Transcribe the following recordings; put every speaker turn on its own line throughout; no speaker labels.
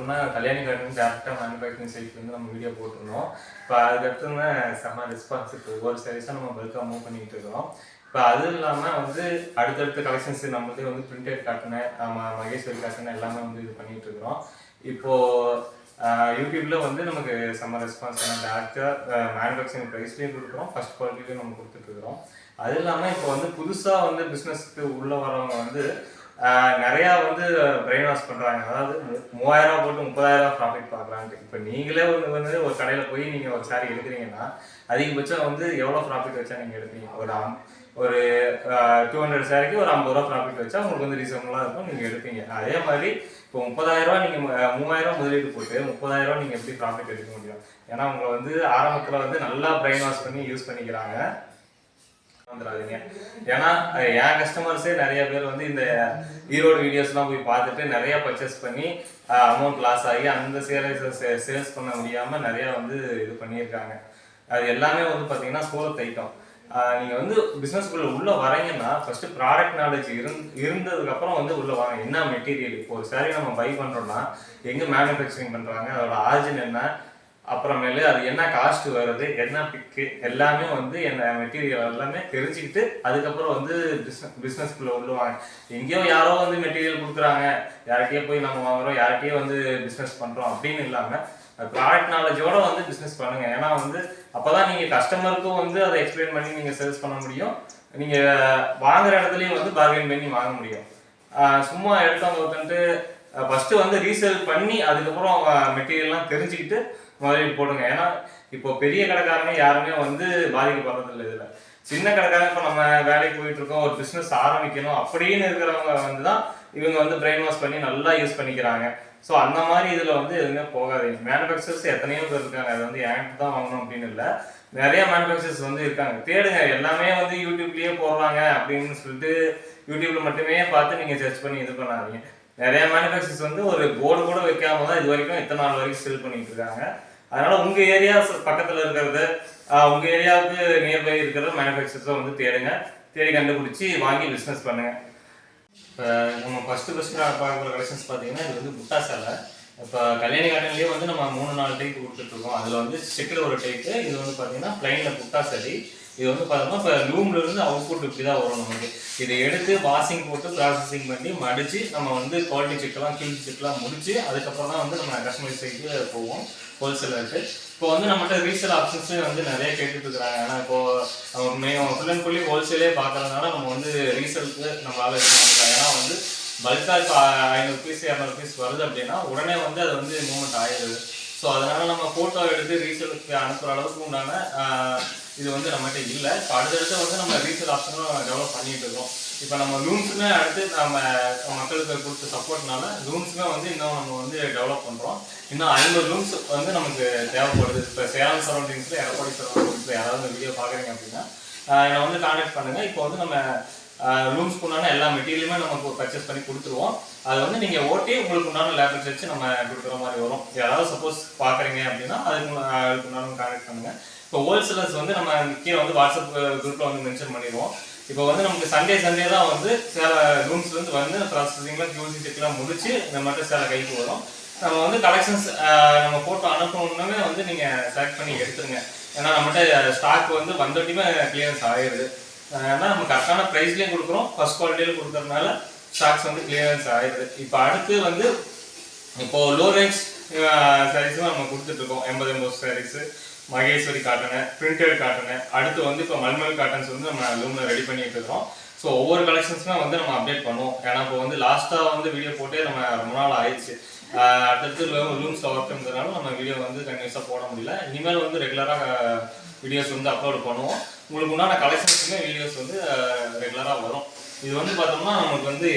பார்த்தோம்னா கல்யாணி கார்டன் டேரக்டாக மேனுஃபேக்சரிங் சைட்லேருந்து நம்ம வீடியோ போட்டிருந்தோம். இப்போ அதுக்கடுத்து செம்ம ரெஸ்பான்ஸ். இப்போ ஒவ்வொரு சர்வீஸாக நம்ம பல்காக மூவ் பண்ணிகிட்டு இருக்கோம். இப்போ அது இல்லாமல் அடுத்தடுத்த கலெக்ஷன்ஸ் நம்மளே பிரிண்டட் காட்டினேன், மகேஸ்வரி காட்டினேன் எல்லாமே இது பண்ணிகிட்டு இருக்கிறோம். இப்போது யூடியூப்பில் நமக்கு செம்ம ரெஸ்பான்ஸ். டேரக்டாக மேனுஃபேக்சரிங் ப்ரைஸ்லேயும் கொடுக்குறோம், ஃபஸ்ட் குவாலிட்டிலையும் நம்ம கொடுத்துட்ருக்குறோம். அது இல்லாமல் இப்போ புதுசாக பிஸ்னஸ்க்கு உள்ளே வரவங்க நிறையா பிரெயின் வாஷ் பண்ணுறாங்க. அதாவது 3000 போட்டு 30,000 ப்ராஃபிட் பார்க்கலான்ட்டு. இப்போ நீங்களே ஒரு கடையில் போய் நீங்கள் ஒரு சாரி எடுக்கிறீங்கன்னா அதிகபட்சம் எவ்வளோ ப்ராஃபிட் வச்சா நீங்கள் எடுப்பீங்க? ஒரு 200 சாரிக்கு ஒரு 50 ரூபா ப்ராஃபிட் வச்சா உங்களுக்கு ரீசனபுளாக இருக்கும், நீங்கள் எடுப்பீங்க. அதே மாதிரி இப்போ 30,000 நீங்கள் 3000 முதலீடு போட்டு 30,000 நீங்கள் எப்படி ப்ராஃபிட் எடுக்க முடியும்? ஏன்னா உங்களை ஆரம்பத்தில் நல்லா பிரெயின் வாஷ் பண்ணி யூஸ் பண்ணிக்கிறாங்க. வந்துடாதீங்க. ஏன்னா என் கஸ்டமர்ஸே நிறைய பேர் இந்த ஈரோடு வீடியோஸ்லாம் போய் பார்த்துட்டு நிறைய பர்ச்சேஸ் பண்ணி அமௌண்ட் லாஸ் ஆகி அந்த சேல்ஸ் பண்ண முடியாமல் நிறையா இது பண்ணியிருக்காங்க. அது எல்லாமே பார்த்தீங்கன்னா சோலத் ஐட்டம். நீங்கள் பிஸ்னஸ்க்குள்ளே உள்ளே வரீங்கன்னா ஃபஸ்ட்டு ப்ராடக்ட் நாலேஜ் இருந்ததுக்கப்புறம் உள்ளே வாங்க. என்ன மெட்டீரியல், இப்போ ஒரு சாரி நம்ம பை பண்ணுறோம்னா எங்கே மேனுஃபேக்சரிங் பண்ணுறாங்க, அதோட ஆரிஜின் என்ன, அப்புறமேலு அது என்ன காஸ்ட் வருது, என்ன பிக்கு, எல்லாமே என்ன மெட்டீரியல் எல்லாமே தெரிஞ்சுக்கிட்டு அதுக்கப்புறம் பிஸ்னஸ்க்குள்ளே உள்ளுவாங்க. எங்கேயோ யாரோ மெட்டீரியல் கொடுக்குறாங்க, யார்கிட்டயே போய் நம்ம வாங்குறோம், யார்கிட்டயே பிஸ்னஸ் பண்ணுறோம் அப்படின்னு இல்லாமல் ப்ராடக்ட் நாலேஜோட பிஸ்னஸ் பண்ணுங்க. ஏன்னா அப்போதான் நீங்கள் கஸ்டமருக்கும் அதை எக்ஸ்பிளைன் பண்ணி நீங்கள் சேல்ஸ் பண்ண முடியும். நீங்கள் வாங்குற இடத்துலையும் பார்கெயின் பண்ணி வாங்க முடியும். சும்மா எடுத்தவங்க ஒருத்தன்ட்டு ஃபஸ்ட்டு ரீசேல் பண்ணி அதுக்கப்புறம் அவங்க மெட்டீரியல்லாம் தெரிஞ்சுக்கிட்டு முதலீடு போடுங்க. ஏன்னா இப்போ பெரிய கடைக்காரங்க யாருமே பாதிக்கப்படுறதில்லை. இதில் சின்ன கடைக்காரங்க இப்போ நம்ம வேலைக்கு போயிட்டு இருக்கோம், ஒரு பிஸ்னஸ் ஆரம்பிக்கணும் அப்படின்னு இருக்கிறவங்க தான் இவங்க பிரெயின் வாஷ் பண்ணி நல்லா யூஸ் பண்ணிக்கிறாங்க. ஸோ அந்த மாதிரி இதில் எதுவுமே போகாதீங்க. மேனுஃபேக்சர்ஸ் எத்தனையோ பேர் இருக்காங்க. அது என்கிட்ட தான் வாங்கணும் அப்படின்னு இல்லை, நிறைய மேனுஃபேக்சர்ஸ் இருக்காங்க. தேடுங்க. எல்லாமே யூடியூப்லேயே போடுறாங்க அப்படின்னு சொல்லிட்டு யூடியூப்ல மட்டுமே பார்த்து நீங்கள் சர்ச் பண்ணி இது பண்ணாதீங்க. நிறைய மேனுஃபேக்சர்ஸ் ஒரு போர்டு கூட வைக்காம தான் இது வரைக்கும் இத்தனை நாள் வரைக்கும் செல் பண்ணிட்டு இருக்காங்க. அதனால உங்க ஏரியா பக்கத்துல இருக்கிறது, உங்க ஏரியாவுக்கு நியர்பை இருக்கிற மேனுஃபேக்சர்ஸை தேடுங்க. தேடி கண்டுபிடிச்சி வாங்கி பிஸ்னஸ் பண்ணுங்க. இப்போ நம்ம ஃபர்ஸ்ட் பார்க்குற கலெக்ஷன்ஸ் பார்த்தீங்கன்னா இது புட்டா சேலை. இப்போ கல்யாணி காட்டன்லேயே நம்ம 3-4 டைப் கொடுத்துட்ருக்கோம். அதில் செக்கில் ஒரு டைப்பு. இது பார்த்தீங்கன்னா பிளைனில் புட்டா சரி. இது பார்த்தோம்னா இப்போ லூம்லேருந்து அவுட்புட் இப்படி தான் வரும். நமக்கு இதை எடுத்து வாஷிங் போட்டு ப்ராசஸிங் பண்ணி மடித்து நம்ம குவாலிட்டி செக்கெல்லாம் கியூசி செக்லாம் முடித்து அதுக்கப்புறம் தான் நம்ம கஸ்டமர் சைட்டு போவோம் ஹோல்சேலருக்கு. இப்போ நம்மகிட்ட ரீசேல் ஆப்ஷன்ஸ் நிறைய கேட்டுட்டு இருக்கிறாங்க. ஏன்னா இப்போ ஃபுல் அண்ட் ஃபுல்லி ஹோல்சேலே பார்க்கறதுனால நம்ம ரீசேலுக்கு நம்மளால இது பண்ணலாம். ஏன்னா பல்காக இப்போ 500 பீஸ் 200 பீஸ் வருது அப்படின்னா உடனே அது மூவ்மெண்ட் ஆயிடுது. ஸோ அதனால நம்ம ஃபோட்டோ எடுத்து ரீசேலுக்கு அனுப்புகிற அளவுக்கு உண்டான இது நம்மகிட்ட இல்லை. இப்போ அடுத்தடுத்து நம்ம ரீசேல் ஆப்ஷனும் டெவலப் பண்ணிட்டு இருக்கோம். இப்போ நம்ம லூம்ஸுமே அடுத்து நம்ம மக்களுக்கு கொடுத்த சப்போர்ட்னால லூம்ஸுமே இன்னும் நம்ம டெவலப் பண்ணுறோம். இன்னும் 50 லூம்ஸ் நமக்கு தேவைப்படுது. இப்போ சேலம் சரௌண்டிங்ஸில் எடப்பாடி சரௌண்டிங்ஸில் யாராவது வீடியோ பார்க்குறீங்க அப்படின்னா என்னை கான்டாக்ட் பண்ணுங்கள். இப்போ நம்ம லூம்ஸ்க்கு உண்டான எல்லா மெட்டீரியலுமே நம்ம பர்ச்சேஸ் பண்ணி கொடுத்துருவோம். அது நீங்கள் ஓட்டி உங்களுக்கு உண்டான லேபர்ஸ் வச்சு நம்ம கொடுக்குற மாதிரி வரும். யாராவது சப்போஸ் பார்க்குறீங்க அப்படின்னா அதுக்கு உண்டான கான்டாக்ட் பண்ணுங்கள். இப்போ ஹோல்சேலர்ஸ் நம்ம கீழே வாட்ஸ்அப் குரூப்பில் மென்ஷன் பண்ணிடுவோம். இப்போ நமக்கு சண்டே தான் சில ரூம்ஸ்லேருந்து ப்ராசஸிங்லாம் கியூசி செக்லாம் முடிச்சு நம்மகிட்ட சில கைக்கு வரும். நம்ம கலெக்ஷன்ஸ் நம்ம ஃபோட்டோ அனுப்பணுன்னே நீங்கள் செலக்ட் பண்ணி எடுத்துருங்க. ஏன்னா நம்மகிட்ட ஸ்டாக் வந்தோட்டியுமே கிளியரன்ஸ் ஆகிடுது. ஏன்னா நம்ம கரெக்டான ப்ரைஸ்லேயும் கொடுக்குறோம், ஃபர்ஸ்ட் குவாலிட்டியிலும் கொடுக்குறதுனால ஸ்டாக்ஸ் கிளியரன்ஸ் ஆகிடுது. இப்போ அடுத்து இப்போது லோ ரேஞ்ச் சாரீஸும் நம்ம கொடுத்துட்ருக்கோம். 80 saris, Maheshwari cotton, printed cotton, அடுத்து இப்போ மல்மல் காட்டன்ஸ் நம்ம லூமில் ரெடி பண்ணிட்டு இருக்கோம். ஸோ ஒவ்வொரு கலெக்ஷன்ஸுமே நம்ம அப்டேட் பண்ணுவோம். ஏன்னா இப்போ லாஸ்ட்டாக வீடியோ போட்டே நம்ம ரொம்ப நாள் ஆயிடுச்சு. அடுத்தடுத்து லூம்ஸில் ஒர்க் பண்ணுறதுனால நம்ம வீடியோ கண்டினியூஸாக போட முடியல. இனிமேல் ரெகுலராக வீடியோஸ் அப்லோட் பண்ணுவோம். உங்களுக்கு உண்டான கலெக்ஷன்ஸுமே வீடியோஸ் ரெகுலராக வரும். இது பார்த்தோம்னா நமக்கு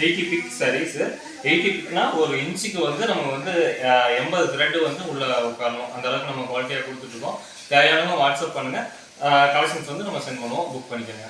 80 பிக் சாரீஸு. 80 பிக்னா ஒரு இன்ச்சுக்கு நம்ம 80 த்ரெட்டு உள்ள உட்காரணும். அந்த அளவுக்கு நம்ம குவாலிட்டியாக கொடுத்துட்ருக்கோம். தேவையானவங்க வாட்ஸ்அப் பண்ணுங்கள். கலெக்ஷன்ஸ் நம்ம சென்ட் பண்ணுவோம். புக் பண்ணிக்கோங்க.